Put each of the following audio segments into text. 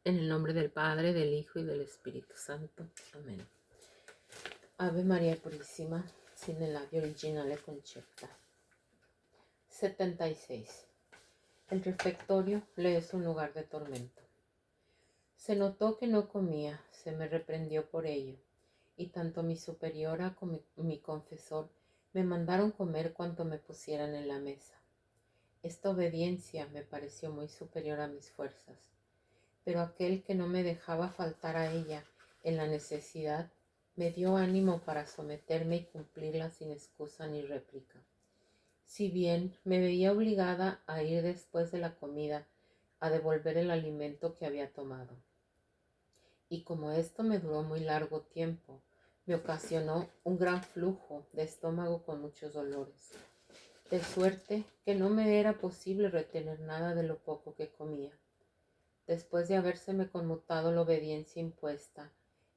En el nombre del Padre, del Hijo y del Espíritu Santo. Amén. Ave María Purísima, sin el labio originale concepta. 76. El refectorio le es un lugar de tormento. Se notó que no comía, se me reprendió por ello, y tanto mi superiora como mi confesor me mandaron comer cuanto me pusieran en la mesa. Esta obediencia me pareció muy superior a mis fuerzas, pero aquel que no me dejaba faltar a ella en la necesidad me dio ánimo para someterme y cumplirla sin excusa ni réplica. Si bien me veía obligada a ir después de la comida a devolver el alimento que había tomado. Y como esto me duró muy largo tiempo, me ocasionó un gran flujo de estómago con muchos dolores, de suerte que no me era posible retener nada de lo poco que comía. Después de habérseme conmutado la obediencia impuesta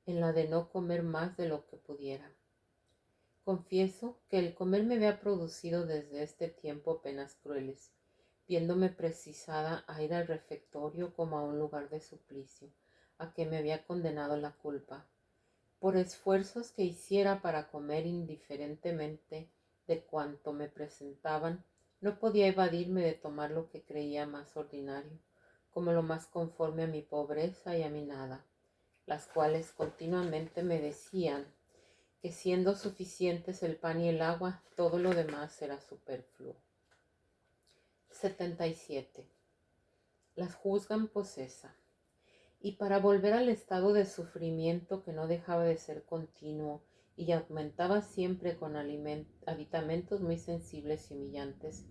en la de no comer más de lo que pudiera. Confieso que el comer me había producido desde este tiempo penas crueles, viéndome precisada a ir al refectorio como a un lugar de suplicio, a que me había condenado la culpa. Por esfuerzos que hiciera para comer indiferentemente de cuanto me presentaban, no podía evadirme de tomar lo que creía más ordinario, como lo más conforme a mi pobreza y a mi nada, las cuales continuamente me decían que siendo suficientes el pan y el agua, todo lo demás era superfluo. 77. Las juzgan posesa. Y para volver al estado de sufrimiento que no dejaba de ser continuo y aumentaba siempre con aditamentos muy sensibles y humillantes,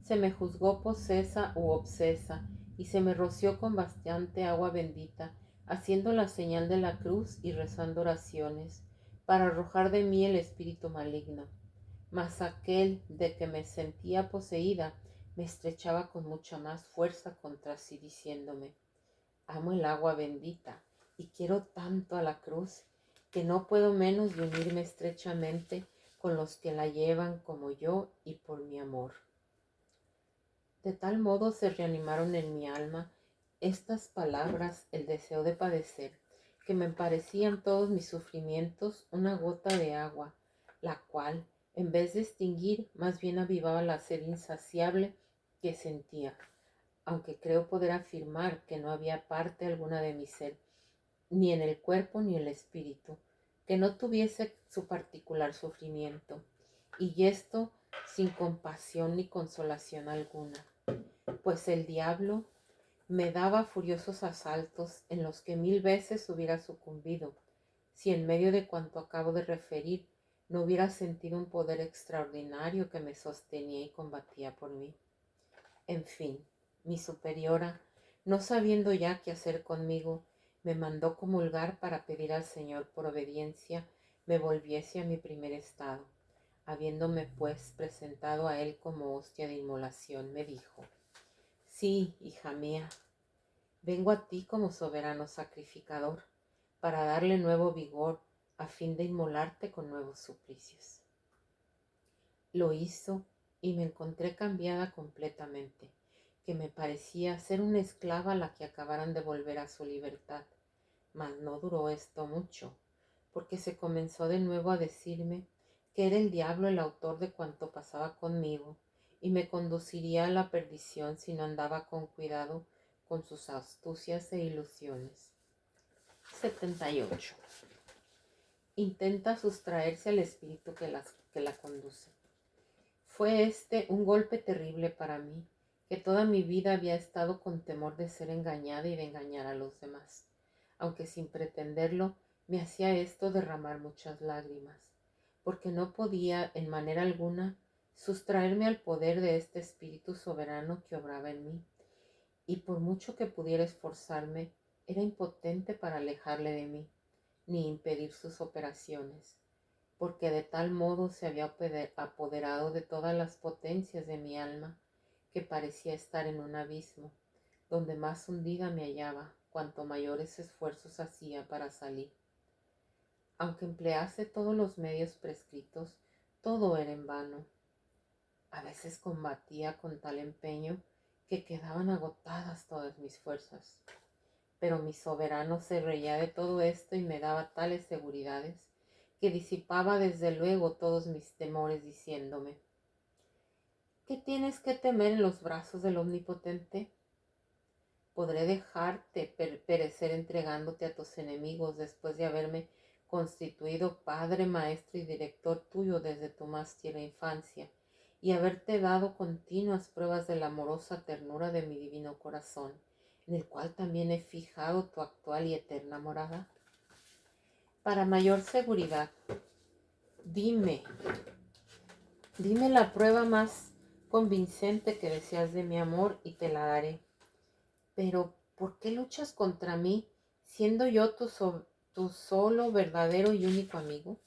se me juzgó posesa u obsesa y se me roció con bastante agua bendita, haciendo la señal de la cruz y rezando oraciones para arrojar de mí el espíritu maligno. Mas aquel de que me sentía poseída me estrechaba con mucha más fuerza contra sí, diciéndome: amo el agua bendita y quiero tanto a la cruz que no puedo menos de unirme estrechamente con los que la llevan como yo y por mi amor. De tal modo se reanimaron en mi alma estas palabras, el deseo de padecer, que me parecían todos mis sufrimientos una gota de agua, la cual, en vez de extinguir, más bien avivaba la sed insaciable que sentía, aunque creo poder afirmar que no había parte alguna de mi ser, ni en el cuerpo ni en el espíritu, que no tuviese su particular sufrimiento, y esto sin compasión ni consolación alguna, pues el diablo me daba furiosos asaltos en los que 1000 veces hubiera sucumbido, si en medio de cuanto acabo de referir no hubiera sentido un poder extraordinario que me sostenía y combatía por mí. En fin, mi superiora, no sabiendo ya qué hacer conmigo, me mandó comulgar para pedir al Señor por obediencia me volviese a mi primer estado. Habiéndome pues presentado a él como hostia de inmolación, me dijo: sí, hija mía, vengo a ti como soberano sacrificador, para darle nuevo vigor, a fin de inmolarte con nuevos suplicios. Lo hizo y me encontré cambiada completamente, que me parecía ser una esclava a la que acabaran de volver a su libertad. Mas no duró esto mucho, porque se comenzó de nuevo a decirme que era el diablo el autor de cuanto pasaba conmigo, y me conduciría a la perdición si no andaba con cuidado con sus astucias e ilusiones. 78. Intenta sustraerse al espíritu que la conduce. Fue este un golpe terrible para mí, que toda mi vida había estado con temor de ser engañada y de engañar a los demás, aunque sin pretenderlo me hacía esto derramar muchas lágrimas, porque no podía en manera alguna sustraerme al poder de este espíritu soberano que obraba en mí, y por mucho que pudiera esforzarme, era impotente para alejarle de mí, ni impedir sus operaciones, porque de tal modo se había apoderado de todas las potencias de mi alma, que parecía estar en un abismo, donde más hundida me hallaba, cuanto mayores esfuerzos hacía para salir. Aunque emplease todos los medios prescritos, todo era en vano. A veces combatía con tal empeño que quedaban agotadas todas mis fuerzas. Pero mi soberano se reía de todo esto y me daba tales seguridades que disipaba desde luego todos mis temores, diciéndome: ¿qué tienes que temer en los brazos del Omnipotente? ¿Podré dejarte perecer entregándote a tus enemigos después de haberme constituido padre, maestro y director tuyo desde tu más tierna infancia, y haberte dado continuas pruebas de la amorosa ternura de mi divino corazón, en el cual también he fijado tu actual y eterna morada? Para mayor seguridad, dime la prueba más convincente que deseas de mi amor y te la daré. Pero, ¿por qué luchas contra mí, siendo yo tu solo, verdadero y único amigo?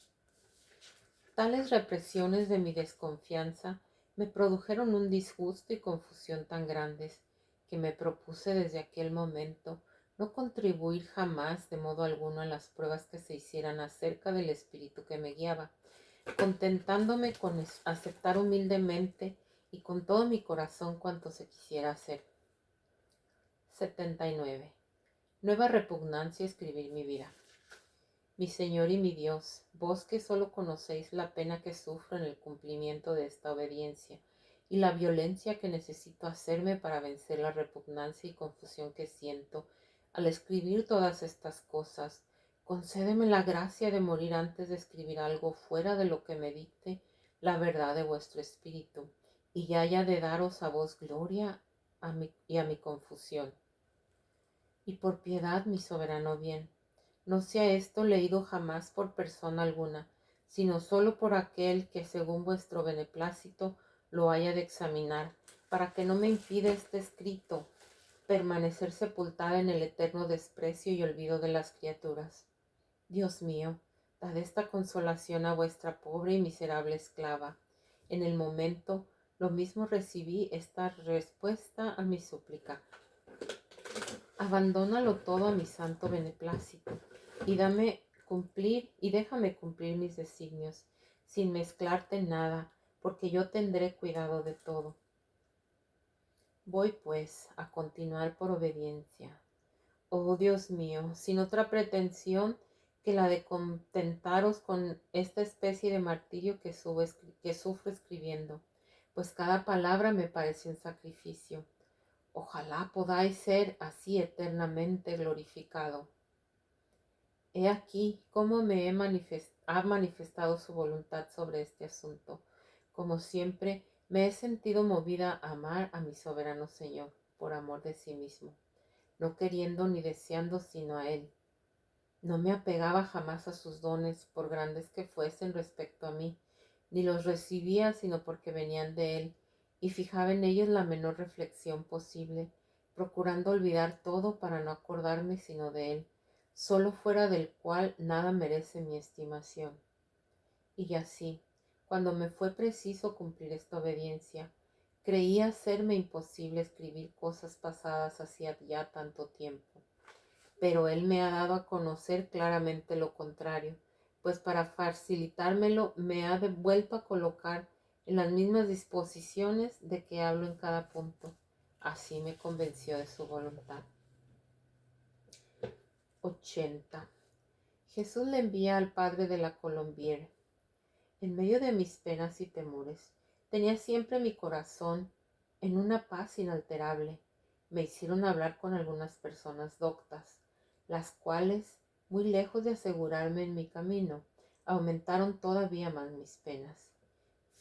Tales represiones de mi desconfianza me produjeron un disgusto y confusión tan grandes, que me propuse desde aquel momento no contribuir jamás de modo alguno a las pruebas que se hicieran acerca del espíritu que me guiaba, contentándome con aceptar humildemente y con todo mi corazón cuanto se quisiera hacer. 79. Nueva repugnancia escribir mi vida. Mi Señor y mi Dios, vos que solo conocéis la pena que sufro en el cumplimiento de esta obediencia y la violencia que necesito hacerme para vencer la repugnancia y confusión que siento al escribir todas estas cosas, concédeme la gracia de morir antes de escribir algo fuera de lo que me dicte la verdad de vuestro espíritu, y ya haya de daros a vos gloria y a mi confusión. Y por piedad, mi soberano bien, no sea esto leído jamás por persona alguna, sino solo por aquel que según vuestro beneplácito lo haya de examinar, para que no me impida este escrito permanecer sepultada en el eterno desprecio y olvido de las criaturas. Dios mío, dad esta consolación a vuestra pobre y miserable esclava. En el momento lo mismo recibí esta respuesta a mi súplica: abandónalo todo a mi santo beneplácito, y déjame cumplir mis designios, sin mezclarte en nada, porque yo tendré cuidado de todo. Voy, pues, a continuar por obediencia. Oh Dios mío, sin otra pretensión que la de contentaros con esta especie de martirio que sufro escribiendo, pues cada palabra me parece un sacrificio. Ojalá podáis ser así eternamente glorificado. He aquí cómo ha manifestado su voluntad sobre este asunto. Como siempre, me he sentido movida a amar a mi soberano Señor por amor de sí mismo, no queriendo ni deseando sino a Él. No me apegaba jamás a sus dones, por grandes que fuesen respecto a mí, ni los recibía sino porque venían de Él, y fijaba en ellos la menor reflexión posible, procurando olvidar todo para no acordarme sino de Él, solo fuera del cual nada merece mi estimación. Y así, cuando me fue preciso cumplir esta obediencia, creía serme imposible escribir cosas pasadas hacía ya tanto tiempo. Pero Él me ha dado a conocer claramente lo contrario, pues para facilitármelo me ha vuelto a colocar en las mismas disposiciones de que hablo en cada punto. Así me convenció de su voluntad. 80. Jesús le envía al padre de la Colombière. En medio de mis penas y temores, tenía siempre mi corazón en una paz inalterable. Me hicieron hablar con algunas personas doctas, las cuales, muy lejos de asegurarme en mi camino, aumentaron todavía más mis penas.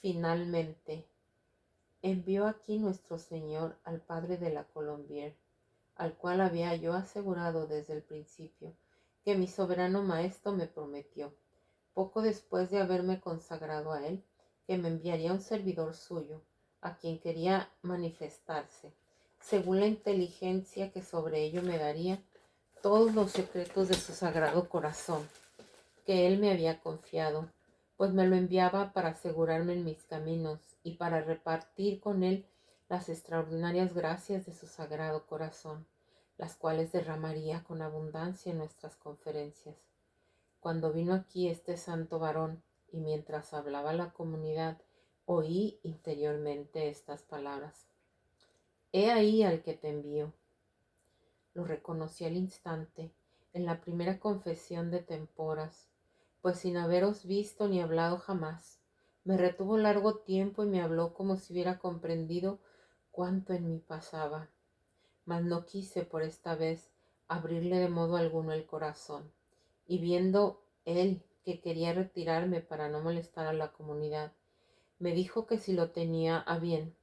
Finalmente, envió aquí nuestro Señor al padre de la Colombière, al cual había yo asegurado desde el principio que mi soberano maestro me prometió, poco después de haberme consagrado a él, que me enviaría un servidor suyo, a quien quería manifestarse, según la inteligencia que sobre ello me daría, todos los secretos de su sagrado corazón, que él me había confiado, pues me lo enviaba para asegurarme en mis caminos y para repartir con él las extraordinarias gracias de su sagrado corazón, las cuales derramaría con abundancia en nuestras conferencias. Cuando vino aquí este santo varón, y mientras hablaba a la comunidad, oí interiormente estas palabras: He ahí al que te envío. Lo reconocí al instante, en la primera confesión de Temporas, pues sin haberos visto ni hablado jamás, me retuvo largo tiempo y me habló como si hubiera comprendido cuánto en mí pasaba. Mas no quise por esta vez abrirle de modo alguno el corazón, y viendo él que quería retirarme para no molestar a la comunidad, me dijo que si lo tenía a bien,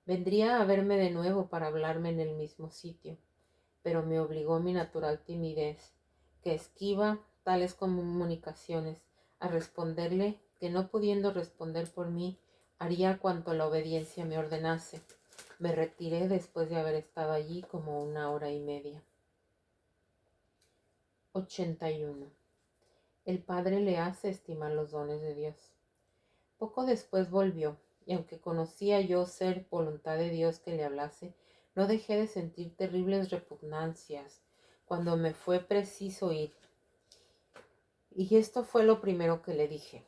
vendría a verme de nuevo para hablarme en el mismo sitio, pero me obligó mi natural timidez, que esquiva tales comunicaciones, a responderle que no pudiendo responder por mí, haría cuanto la obediencia me ordenase. Me retiré después de haber estado allí como 1 hora y media. 81. El Padre le hace estimar los dones de Dios. Poco después volvió, y aunque conocía yo ser voluntad de Dios que le hablase, no dejé de sentir terribles repugnancias cuando me fue preciso ir. Y esto fue lo primero que le dije.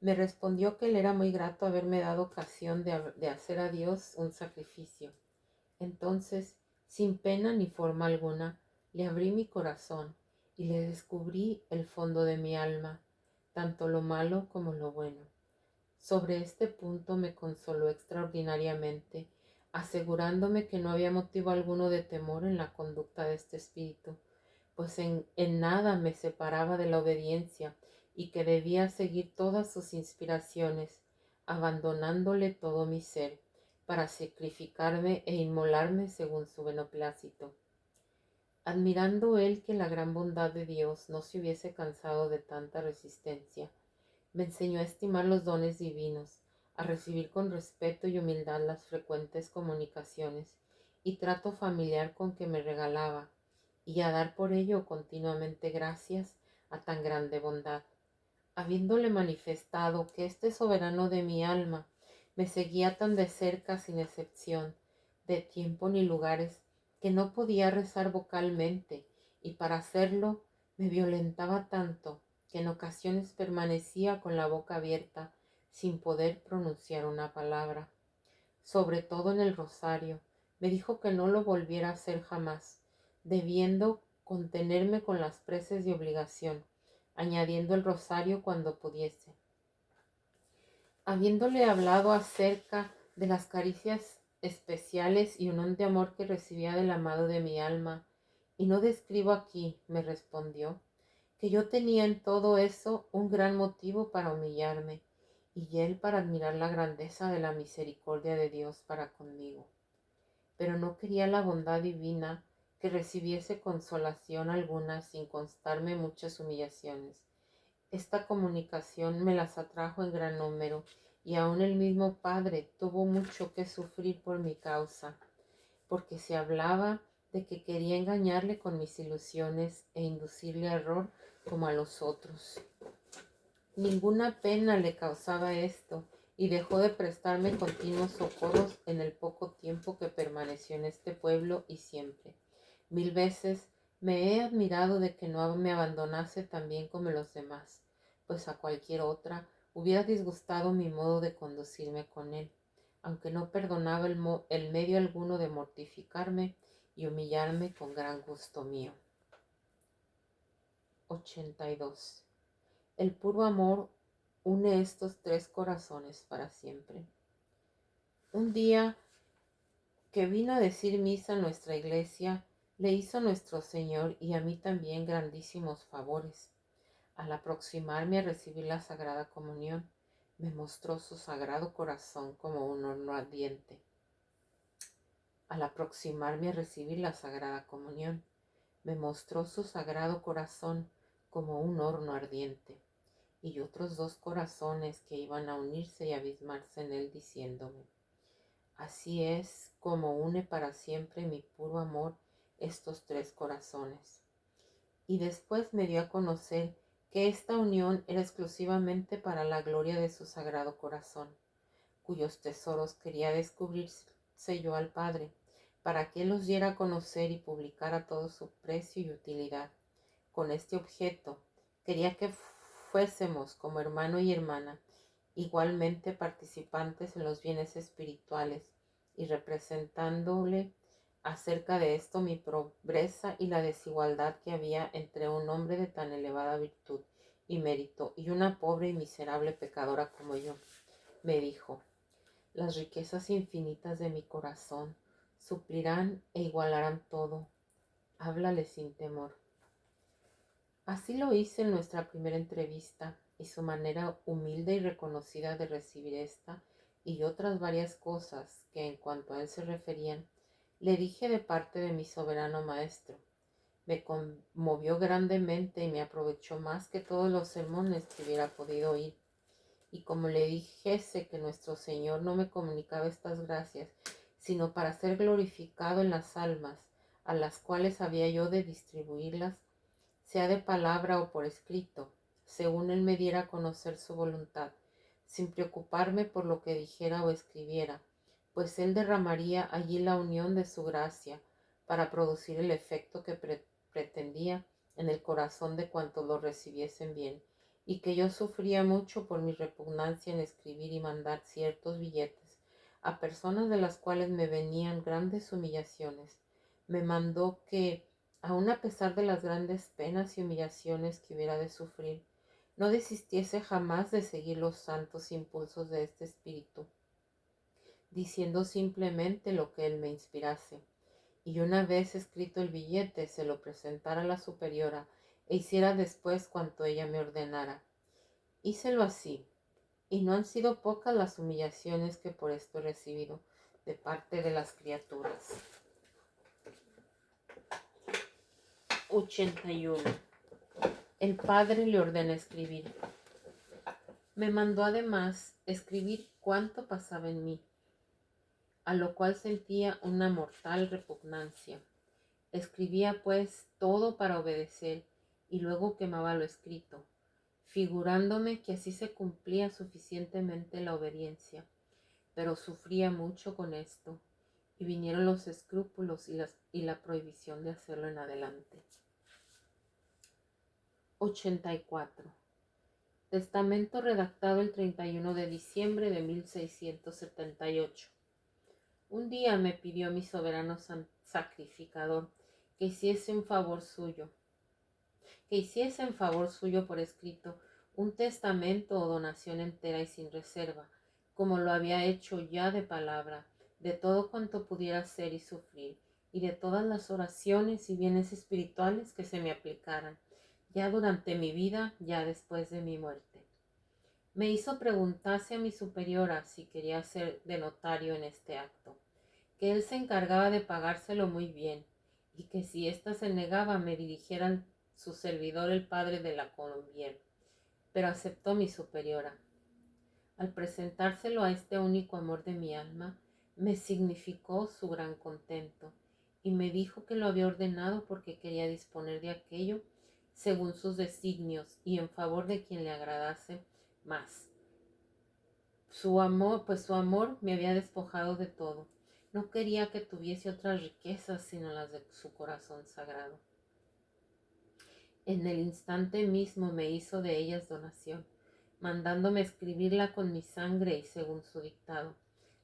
Me respondió que le era muy grato haberme dado ocasión de hacer a Dios un sacrificio. Entonces, sin pena ni forma alguna, le abrí mi corazón y le descubrí el fondo de mi alma, tanto lo malo como lo bueno. Sobre este punto me consoló extraordinariamente, asegurándome que no había motivo alguno de temor en la conducta de este espíritu, pues en nada me separaba de la obediencia y que debía seguir todas sus inspiraciones, abandonándole todo mi ser, para sacrificarme e inmolarme según su beneplácito. Admirando él que la gran bondad de Dios no se hubiese cansado de tanta resistencia, me enseñó a estimar los dones divinos, a recibir con respeto y humildad las frecuentes comunicaciones y trato familiar con que me regalaba, y a dar por ello continuamente gracias a tan grande bondad. Habiéndole manifestado que este soberano de mi alma me seguía tan de cerca sin excepción de tiempo ni lugares, que no podía rezar vocalmente, y para hacerlo me violentaba tanto que en ocasiones permanecía con la boca abierta sin poder pronunciar una palabra. Sobre todo en el rosario, me dijo que no lo volviera a hacer jamás, debiendo contenerme con las preces de obligación, añadiendo el rosario cuando pudiese. Habiéndole hablado acerca de las caricias especiales y unión de amor que recibía del amado de mi alma, y no describo aquí, me respondió, que yo tenía en todo eso un gran motivo para humillarme, y él para admirar la grandeza de la misericordia de Dios para conmigo. Pero no quería la bondad divina que recibiese consolación alguna sin constarme muchas humillaciones. Esta comunicación me las atrajo en gran número, y aun el mismo Padre tuvo mucho que sufrir por mi causa, porque se hablaba de que quería engañarle con mis ilusiones e inducirle a error como a los otros. Ninguna pena le causaba esto, y dejó de prestarme continuos socorros en el poco tiempo que permaneció en este pueblo y siempre. 1000 veces me he admirado de que no me abandonase tan bien como los demás, pues a cualquier otra hubiera disgustado mi modo de conducirme con él, aunque no perdonaba el medio alguno de mortificarme y humillarme con gran gusto mío. 82. El puro amor une estos tres corazones para siempre. Un día que vino a decir misa en nuestra iglesia, le hizo nuestro Señor y a mí también grandísimos favores. Al aproximarme a recibir la Sagrada Comunión, me mostró su sagrado corazón como un horno ardiente. Al aproximarme a recibir la Sagrada Comunión, me mostró su sagrado corazón como un horno ardiente, y otros 2 corazones que iban a unirse y abismarse en él, diciéndome: así es como une para siempre mi puro amor estos 3 corazones. Y después me dio a conocer que esta unión era exclusivamente para la gloria de su sagrado corazón, cuyos tesoros quería descubrirse yo al Padre, para que él los diera a conocer y publicara todo su precio y utilidad. Con este objeto quería que fuésemos, como hermano y hermana, igualmente participantes en los bienes espirituales, y representándole acerca de esto mi pobreza y la desigualdad que había entre un hombre de tan elevada virtud y mérito y una pobre y miserable pecadora como yo. Me dijo: las riquezas infinitas de mi corazón suplirán e igualarán todo. Háblale sin temor. Así lo hice en nuestra primera entrevista, y su manera humilde y reconocida de recibir esta y otras varias cosas que en cuanto a él se referían, le dije de parte de mi soberano maestro, me conmovió grandemente y me aprovechó más que todos los sermones que hubiera podido oír. Y como le dijese que nuestro Señor no me comunicaba estas gracias, sino para ser glorificado en las almas, a las cuales había yo de distribuirlas, sea de palabra o por escrito, según él me diera a conocer su voluntad, sin preocuparme por lo que dijera o escribiera, pues él derramaría allí la unión de su gracia para producir el efecto que pretendía en el corazón de cuantos lo recibiesen bien, y que yo sufría mucho por mi repugnancia en escribir y mandar ciertos billetes a personas de las cuales me venían grandes humillaciones. Me mandó que, aun a pesar de las grandes penas y humillaciones que hubiera de sufrir, no desistiese jamás de seguir los santos impulsos de este espíritu, diciendo simplemente lo que él me inspirase, y una vez escrito el billete se lo presentara a la superiora e hiciera después cuanto ella me ordenara. Hícelo así, y no han sido pocas las humillaciones que por esto he recibido de parte de las criaturas. 81. El padre le ordena escribir. Me mandó además escribir cuánto pasaba en mí, a lo cual sentía una mortal repugnancia. Escribía pues todo para obedecer y luego quemaba lo escrito, figurándome que así se cumplía suficientemente la obediencia, pero sufría mucho con esto, y vinieron los escrúpulos y la prohibición de hacerlo en adelante. 84. Testamento redactado el 31 de diciembre de 1678. Un día me pidió mi soberano sacrificador que hiciese en favor suyo por escrito un testamento o donación entera y sin reserva, como lo había hecho ya de palabra, de todo cuanto pudiera hacer y sufrir, y de todas las oraciones y bienes espirituales que se me aplicaran, ya durante mi vida, ya después de mi muerte. Me hizo preguntase a mi superiora si quería ser de notario en este acto, que él se encargaba de pagárselo muy bien, y que si ésta se negaba me dirigieran su servidor el padre de la Colombier. Pero aceptó mi superiora. Al presentárselo a este único amor de mi alma, me significó su gran contento, y me dijo que lo había ordenado porque quería disponer de aquello según sus designios y en favor de quien le agradase más. Su amor me había despojado de todo. No quería que tuviese otras riquezas sino las de su corazón sagrado. En el instante mismo me hizo de ellas donación, mandándome escribirla con mi sangre y según su dictado.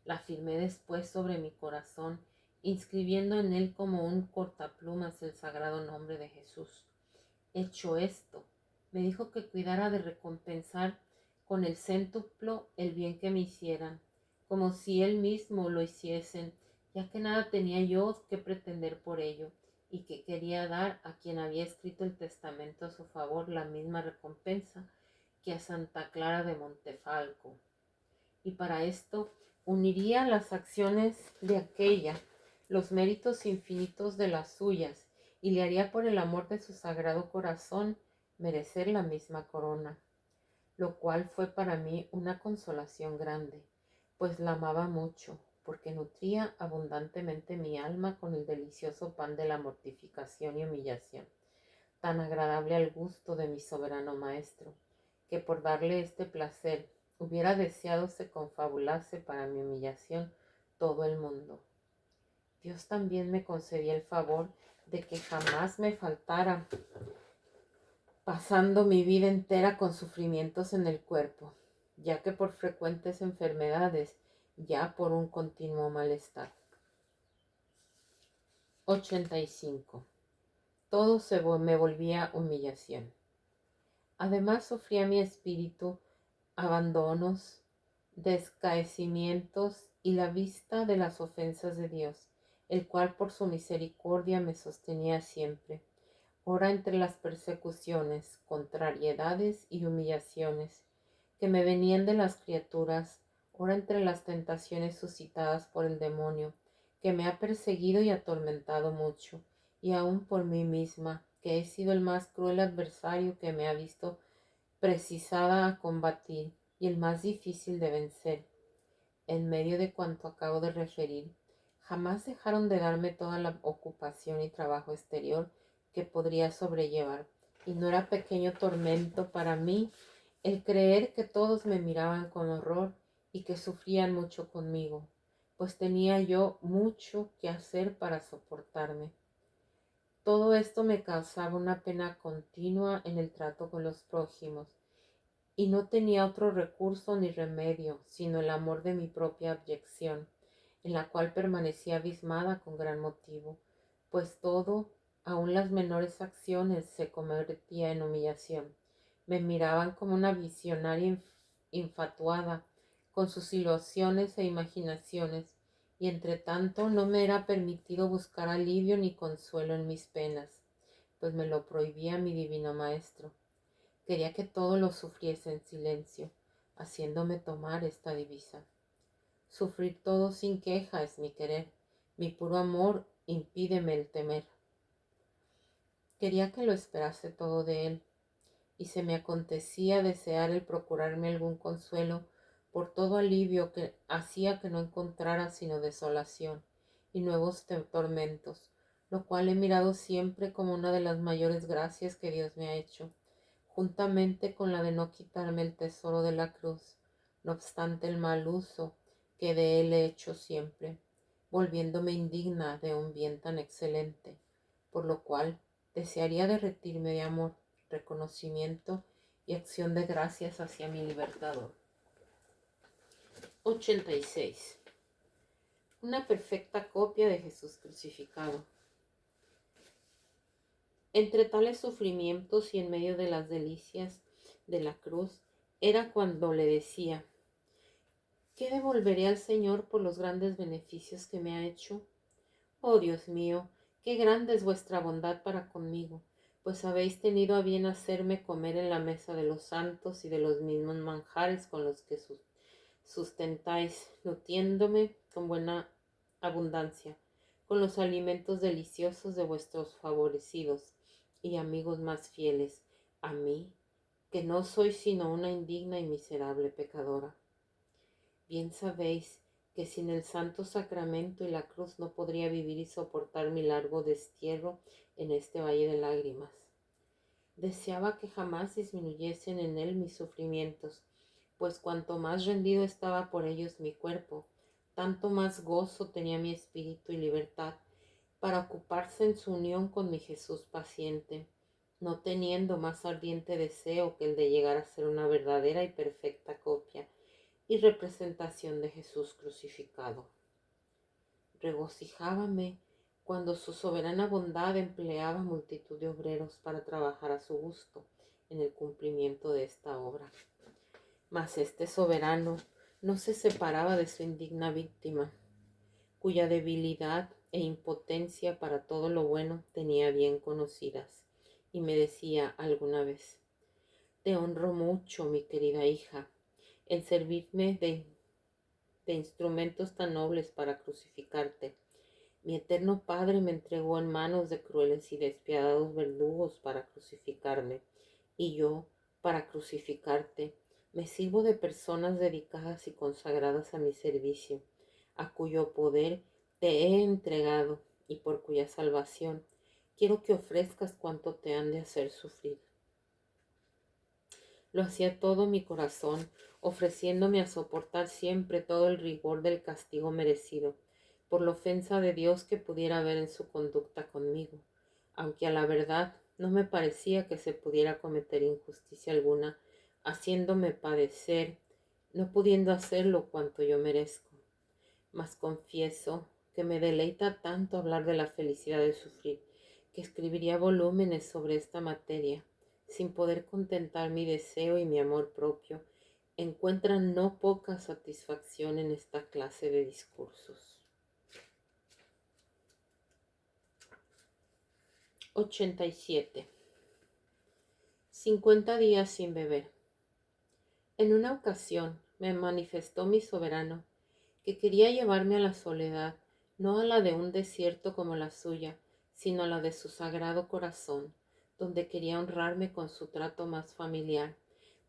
La firmé después sobre mi corazón, inscribiendo en él como un cortaplumas el sagrado nombre de Jesús. Hecho esto, me dijo que cuidara de recompensar con el céntuplo el bien que me hicieran, como si él mismo lo hiciesen, ya que nada tenía yo que pretender por ello, y que quería dar a quien había escrito el testamento a su favor la misma recompensa que a Santa Clara de Montefalco. Y para esto uniría las acciones de aquella, los méritos infinitos de las suyas, y le haría por el amor de su sagrado corazón merecer la misma corona, lo cual fue para mí una consolación grande, pues la amaba mucho, porque nutría abundantemente mi alma con el delicioso pan de la mortificación y humillación, tan agradable al gusto de mi soberano maestro, que por darle este placer hubiera deseado se confabulase para mi humillación todo el mundo. Dios también me concedía el favor de que jamás me faltara, pasando mi vida entera con sufrimientos en el cuerpo, ya que por frecuentes enfermedades, ya por un continuo malestar. 85. Todo me volvía humillación. Además sufría mi espíritu abandonos, descaecimientos y la vista de las ofensas de Dios, el cual por su misericordia me sostenía siempre, ora entre las persecuciones, contrariedades y humillaciones que me venían de las criaturas, ora entre las tentaciones suscitadas por el demonio, que me ha perseguido y atormentado mucho, y aun por mí misma, que he sido el más cruel adversario que me ha visto precisada a combatir y el más difícil de vencer. En medio de cuanto acabo de referir, jamás dejaron de darme toda la ocupación y trabajo exterior que podría sobrellevar, y no era pequeño tormento para mí el creer que todos me miraban con horror y que sufrían mucho conmigo, pues tenía yo mucho que hacer para soportarme. Todo esto me causaba una pena continua en el trato con los prójimos, y no tenía otro recurso ni remedio sino el amor de mi propia abyección, en la cual permanecía abismada con gran motivo, pues todo, aun las menores acciones, se convertía en humillación. Me miraban como una visionaria infatuada, con sus ilusiones e imaginaciones, y entre tanto no me era permitido buscar alivio ni consuelo en mis penas, pues me lo prohibía mi divino Maestro. Quería que todo lo sufriese en silencio, haciéndome tomar esta divisa: sufrir todo sin queja es mi querer, mi puro amor impídeme el temer. Quería que lo esperase todo de él, y se me acontecía desear el procurarme algún consuelo por todo alivio que hacía que no encontrara sino desolación y nuevos tormentos, lo cual he mirado siempre como una de las mayores gracias que Dios me ha hecho, juntamente con la de no quitarme el tesoro de la cruz, no obstante el mal uso que de él he hecho siempre, volviéndome indigna de un bien tan excelente, por lo cual desearía derretirme de amor, reconocimiento y acción de gracias hacia mi libertador. 86. Una perfecta copia de Jesús crucificado. Entre tales sufrimientos y en medio de las delicias de la cruz, era cuando le decía: ¿qué devolveré al Señor por los grandes beneficios que me ha hecho? Oh Dios mío, qué grande es vuestra bondad para conmigo, pues habéis tenido a bien hacerme comer en la mesa de los santos y de los mismos manjares con los que sustentáis, nutriéndome con buena abundancia, con los alimentos deliciosos de vuestros favorecidos y amigos más fieles, a mí, que no soy sino una indigna y miserable pecadora. Bien sabéis que sin el santo sacramento y la cruz no podría vivir y soportar mi largo destierro en este valle de lágrimas. Deseaba que jamás disminuyesen en él mis sufrimientos, pues cuanto más rendido estaba por ellos mi cuerpo, tanto más gozo tenía mi espíritu y libertad para ocuparse en su unión con mi Jesús paciente, no teniendo más ardiente deseo que el de llegar a ser una verdadera y perfecta copia y representación de Jesús crucificado. Regocijábame cuando su soberana bondad empleaba multitud de obreros para trabajar a su gusto en el cumplimiento de esta obra. Mas este soberano no se separaba de su indigna víctima, cuya debilidad e impotencia para todo lo bueno tenía bien conocidas, y me decía alguna vez: te honro mucho, mi querida hija, en servirme de instrumentos tan nobles para crucificarte. Mi eterno Padre me entregó en manos de crueles y despiadados verdugos para crucificarme, y yo, para crucificarte, me sirvo de personas dedicadas y consagradas a mi servicio, a cuyo poder te he entregado y por cuya salvación quiero que ofrezcas cuanto te han de hacer sufrir. Lo hacía todo mi corazón, ofreciéndome a soportar siempre todo el rigor del castigo merecido, por la ofensa de Dios que pudiera haber en su conducta conmigo, aunque a la verdad no me parecía que se pudiera cometer injusticia alguna, haciéndome padecer, no pudiendo hacerlo cuanto yo merezco. Mas confieso que me deleita tanto hablar de la felicidad de sufrir, que escribiría volúmenes sobre esta materia, sin poder contentar mi deseo y mi amor propio, encuentran no poca satisfacción en esta clase de discursos. 87. 50 días sin beber. En una ocasión me manifestó mi soberano que quería llevarme a la soledad, no a la de un desierto como la suya, sino a la de su sagrado corazón, donde quería honrarme con su trato más familiar,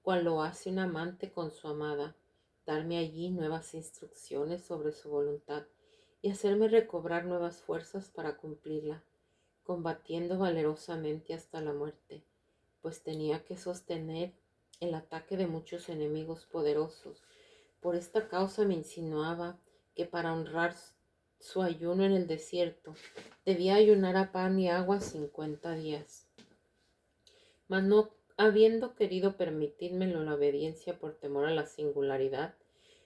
cual lo hace un amante con su amada, darme allí nuevas instrucciones sobre su voluntad y hacerme recobrar nuevas fuerzas para cumplirla, combatiendo valerosamente hasta la muerte, pues tenía que sostener el ataque de muchos enemigos poderosos. Por esta causa me insinuaba que para honrar su ayuno en el desierto debía ayunar a pan y agua 50 días. Mas no habiendo querido permitírmelo la obediencia por temor a la singularidad,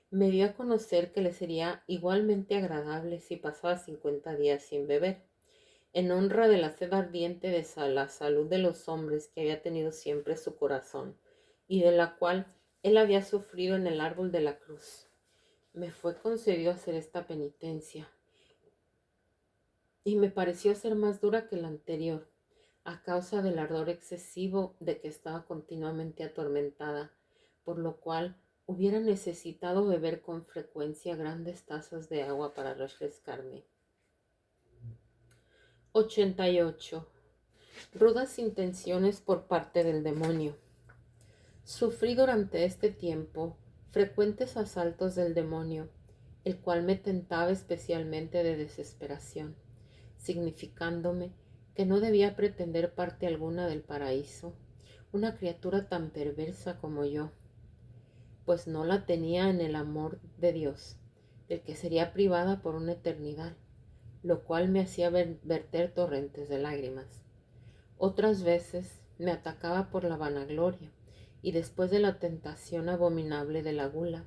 me dio a conocer que le sería igualmente agradable si pasaba 50 días sin beber, en honra de la sed ardiente de la salud de los hombres que había tenido siempre su corazón, y de la cual él había sufrido en el árbol de la cruz. Me fue concedido hacer esta penitencia, y me pareció ser más dura que la anterior, a causa del ardor excesivo de que estaba continuamente atormentada, por lo cual hubiera necesitado beber con frecuencia grandes tazas de agua para refrescarme. 88. Rudas intenciones por parte del demonio. Sufrí durante este tiempo frecuentes asaltos del demonio, el cual me tentaba especialmente de desesperación, significándome que no debía pretender parte alguna del paraíso, una criatura tan perversa como yo, pues no la tenía en el amor de Dios, del que sería privada por una eternidad, lo cual me hacía verter torrentes de lágrimas. Otras veces me atacaba por la vanagloria, y después de la tentación abominable de la gula,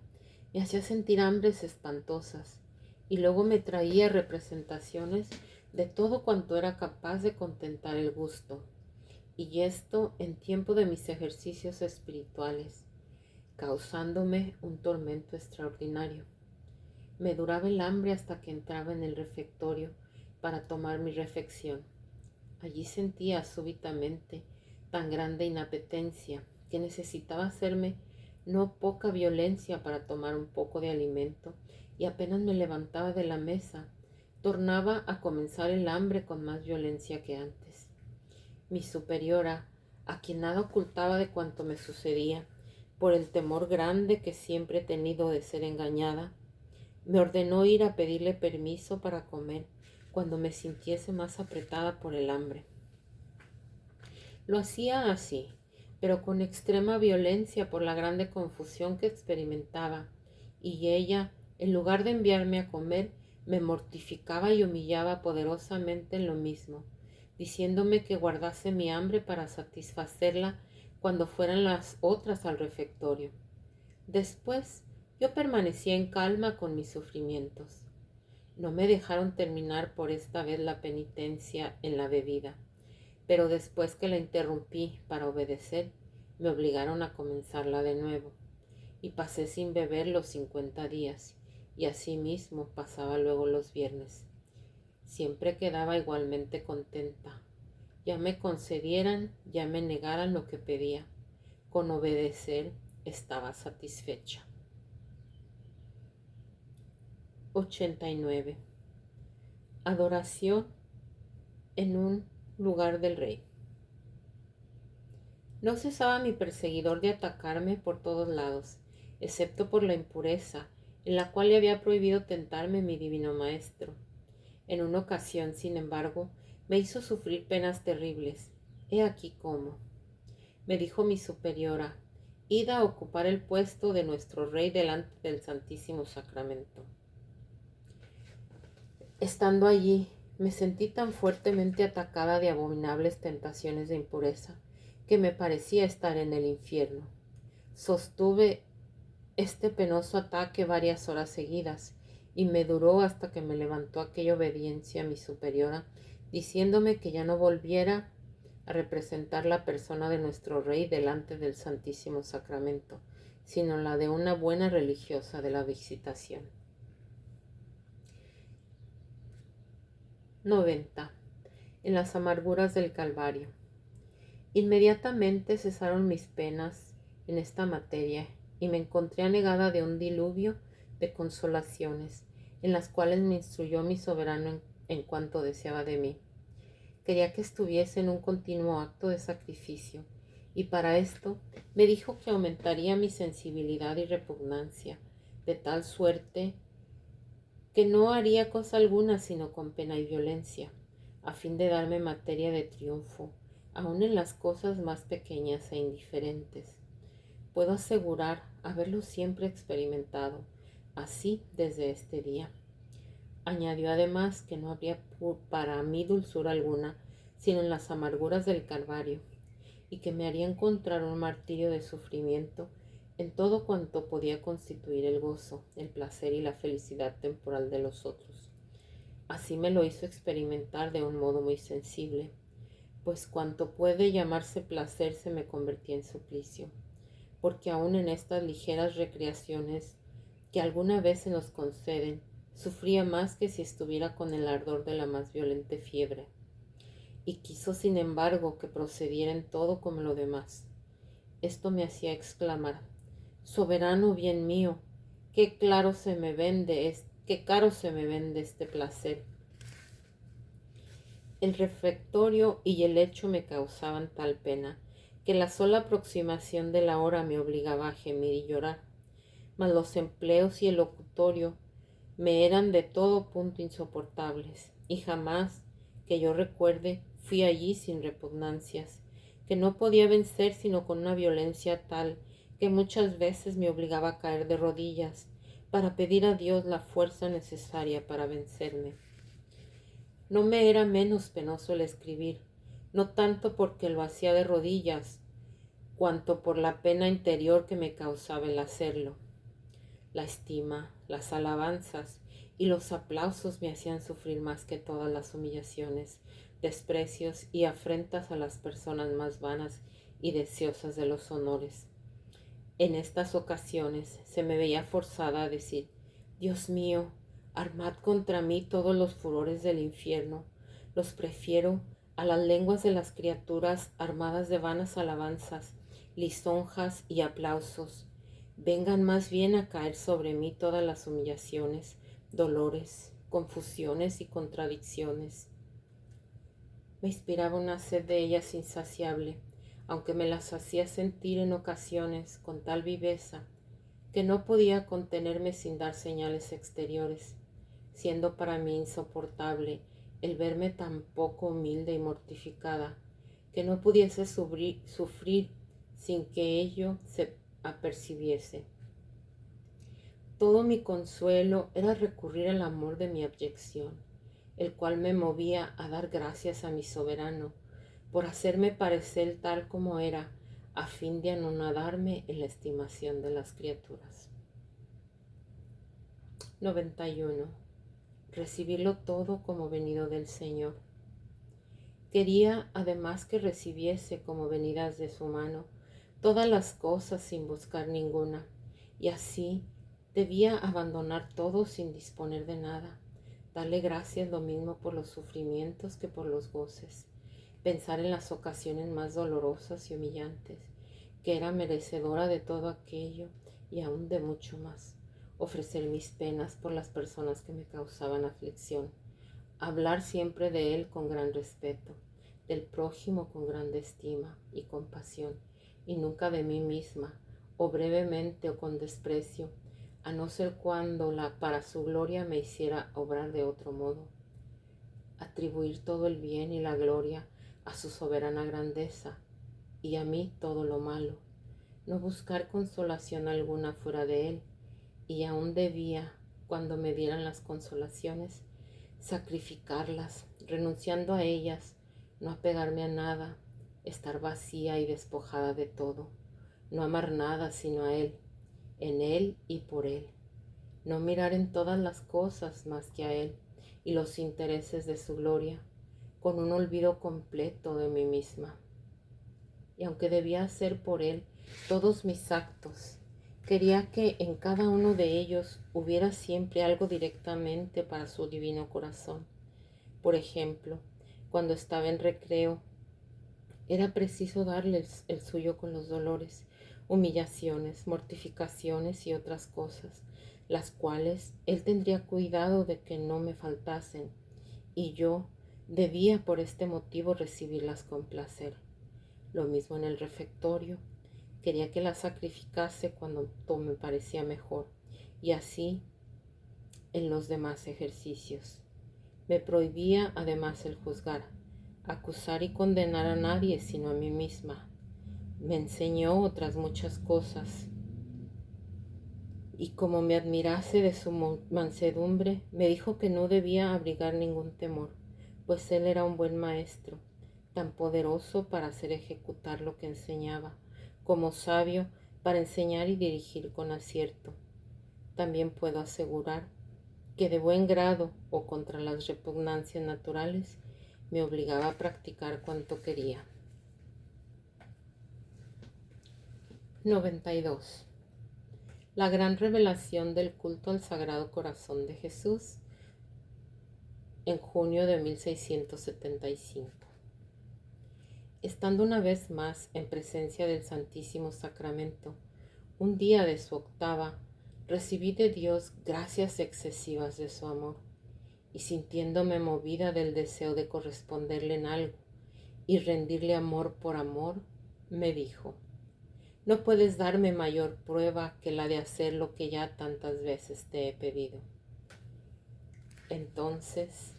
me hacía sentir hambres espantosas, y luego me traía representaciones de todo cuanto era capaz de contentar el gusto, y esto en tiempo de mis ejercicios espirituales, causándome un tormento extraordinario. Me duraba el hambre hasta que entraba en el refectorio para tomar mi refección. Allí sentía súbitamente tan grande inapetencia que necesitaba hacerme no poca violencia para tomar un poco de alimento, y apenas me levantaba de la mesa, tornaba a comenzar el hambre con más violencia que antes. Mi superiora, a quien nada ocultaba de cuanto me sucedía, por el temor grande que siempre he tenido de ser engañada, me ordenó ir a pedirle permiso para comer cuando me sintiese más apretada por el hambre. Lo hacía así, pero con extrema violencia por la grande confusión que experimentaba, y ella, en lugar de enviarme a comer, me mortificaba y humillaba poderosamente en lo mismo, diciéndome que guardase mi hambre para satisfacerla cuando fueran las otras al refectorio. Después, yo permanecía en calma con mis sufrimientos. No me dejaron terminar por esta vez la penitencia en la bebida, pero después que la interrumpí para obedecer, me obligaron a comenzarla de nuevo, y pasé sin beber los 50 días, y asimismo pasaba luego los viernes. Siempre quedaba igualmente contenta, ya me concedieran, ya me negaran lo que pedía. Con obedecer estaba satisfecha. 89. Adoración en un lugar del rey. No cesaba mi perseguidor de atacarme por todos lados, excepto por la impureza, en la cual le había prohibido tentarme mi divino maestro. En una ocasión, sin embargo, me hizo sufrir penas terribles. He aquí cómo. Me dijo mi superiora: id a ocupar el puesto de nuestro rey delante del Santísimo Sacramento. Estando allí, me sentí tan fuertemente atacada de abominables tentaciones de impureza que me parecía estar en el infierno. Sostuve este penoso ataque varias horas seguidas, y me duró hasta que me levantó aquella obediencia a mi superiora, diciéndome que ya no volviera a representar la persona de nuestro Rey delante del Santísimo Sacramento, sino la de una buena religiosa de la Visitación. 90. En las amarguras del Calvario. Inmediatamente cesaron mis penas en esta materia y me encontré anegada de un diluvio de consolaciones, en las cuales me instruyó mi soberano en cuanto deseaba de mí. Quería que estuviese en un continuo acto de sacrificio, y para esto me dijo que aumentaría mi sensibilidad y repugnancia, de tal suerte que no haría cosa alguna sino con pena y violencia, a fin de darme materia de triunfo, aun en las cosas más pequeñas e indiferentes. Puedo asegurar haberlo siempre experimentado, así desde este día. Añadió además que no habría para mí dulzura alguna, sino en las amarguras del Calvario, y que me haría encontrar un martirio de sufrimiento en todo cuanto podía constituir el gozo, el placer y la felicidad temporal de los otros. Así me lo hizo experimentar de un modo muy sensible, pues cuanto puede llamarse placer se me convertía en suplicio, porque aun en estas ligeras recreaciones que alguna vez se nos conceden, sufría más que si estuviera con el ardor de la más violenta fiebre, y quiso sin embargo que procediera en todo como lo demás. Esto me hacía exclamar: soberano bien mío, qué caro se me vende este placer. El refectorio y el lecho me causaban tal pena que la sola aproximación de la hora me obligaba a gemir y llorar, mas los empleos y el locutorio me eran de todo punto insoportables, y jamás, que yo recuerde, fui allí sin repugnancias, que no podía vencer sino con una violencia tal que muchas veces me obligaba a caer de rodillas para pedir a Dios la fuerza necesaria para vencerme. No me era menos penoso el escribir, no tanto porque lo hacía de rodillas, cuanto por la pena interior que me causaba el hacerlo. La estima, las alabanzas y los aplausos me hacían sufrir más que todas las humillaciones, desprecios y afrentas a las personas más vanas y deseosas de los honores. En estas ocasiones se me veía forzada a decir: Dios mío, armad contra mí todos los furores del infierno. Los prefiero a las lenguas de las criaturas armadas de vanas alabanzas, lisonjas y aplausos. Vengan más bien a caer sobre mí todas las humillaciones, dolores, confusiones y contradicciones. Me inspiraba una sed de ellas insaciable, aunque me las hacía sentir en ocasiones con tal viveza que no podía contenerme sin dar señales exteriores, siendo para mí insoportable el verme tan poco humilde y mortificada que no pudiese sufrir sin que ello se apercibiese. Todo mi consuelo era recurrir al amor de mi abyección, el cual me movía a dar gracias a mi soberano por hacerme parecer tal como era, a fin de anonadarme en la estimación de las criaturas. 91. Recibirlo todo como venido del Señor. Quería además que recibiese como venidas de su mano todas las cosas sin buscar ninguna, y así debía abandonar todo sin disponer de nada, darle gracias lo mismo por los sufrimientos que por los goces, pensar en las ocasiones más dolorosas y humillantes, que era merecedora de todo aquello y aún de mucho más, ofrecer mis penas por las personas que me causaban aflicción, hablar siempre de él con gran respeto, del prójimo con grande estima y compasión, y nunca de mí misma, o brevemente o con desprecio, a no ser cuando para su gloria me hiciera obrar de otro modo. Atribuir todo el bien y la gloria a su soberana grandeza, y a mí todo lo malo. No buscar consolación alguna fuera de él, y aún debía, cuando me dieran las consolaciones, sacrificarlas, renunciando a ellas, no apegarme a nada, estar vacía y despojada de todo, no amar nada sino a él, en él y por él. no mirar en todas las cosas más que a Él y los intereses de su gloria, con un olvido completo de mí misma. Y aunque debía hacer por Él todos mis actos, quería que en cada uno de ellos hubiera siempre algo directamente para su divino corazón. Por ejemplo, cuando estaba en recreo, era preciso darle el suyo con los dolores, humillaciones, mortificaciones y otras cosas, las cuales Él tendría cuidado de que no me faltasen, y yo debía por este motivo recibirlas con placer. Lo mismo en el refectorio, quería que las sacrificase cuando me parecía mejor, y así en los demás ejercicios. Me prohibía además el juzgar, acusar y condenar a nadie sino a mí misma. Me enseñó otras muchas cosas, y como me admirase de su mansedumbre, me dijo que no debía abrigar ningún temor, pues él era un buen maestro, tan poderoso para hacer ejecutar lo que enseñaba, como sabio para enseñar y dirigir con acierto. También puedo asegurar que de buen grado o contra las repugnancias naturales me obligaba a practicar cuanto quería. 92. La gran revelación del culto al Sagrado Corazón de Jesús en junio de 1675. Estando una vez más en presencia del Santísimo Sacramento, un día de su octava, recibí de Dios gracias excesivas de su amor, y sintiéndome movida del deseo de corresponderle en algo y rendirle amor por amor, me dijo: no puedes darme mayor prueba que la de hacer lo que ya tantas veces te he pedido. Entonces,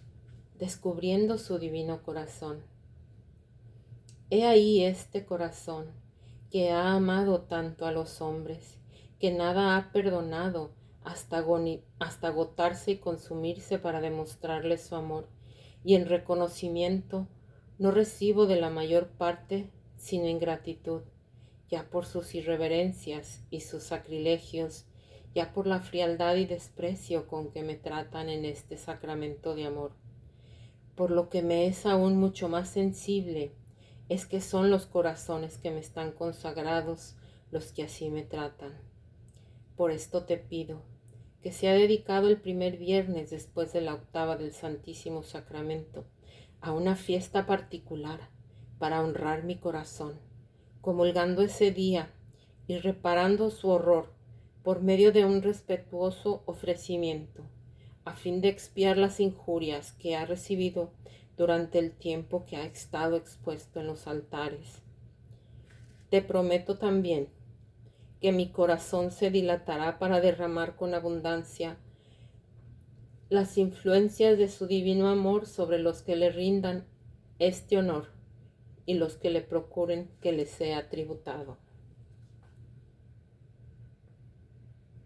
descubriendo su divino corazón, he ahí este corazón que ha amado tanto a los hombres, que nada ha perdonado hasta agotarse y consumirse para demostrarles su amor, y en reconocimiento no recibo de la mayor parte sino ingratitud, ya por sus irreverencias y sus sacrilegios, ya por la frialdad y desprecio con que me tratan en este sacramento de amor. Por lo que me es aún mucho más sensible es que son los corazones que me están consagrados los que así me tratan. Por esto te pido que sea dedicado el primer viernes después de la octava del Santísimo Sacramento a una fiesta particular para honrar mi corazón, comulgando ese día y reparando su horror por medio de un respetuoso ofrecimiento, a fin de expiar las injurias que ha recibido durante el tiempo que ha estado expuesto en los altares. Te prometo también que mi corazón se dilatará para derramar con abundancia las influencias de su divino amor sobre los que le rindan este honor y los que le procuren que le sea tributado.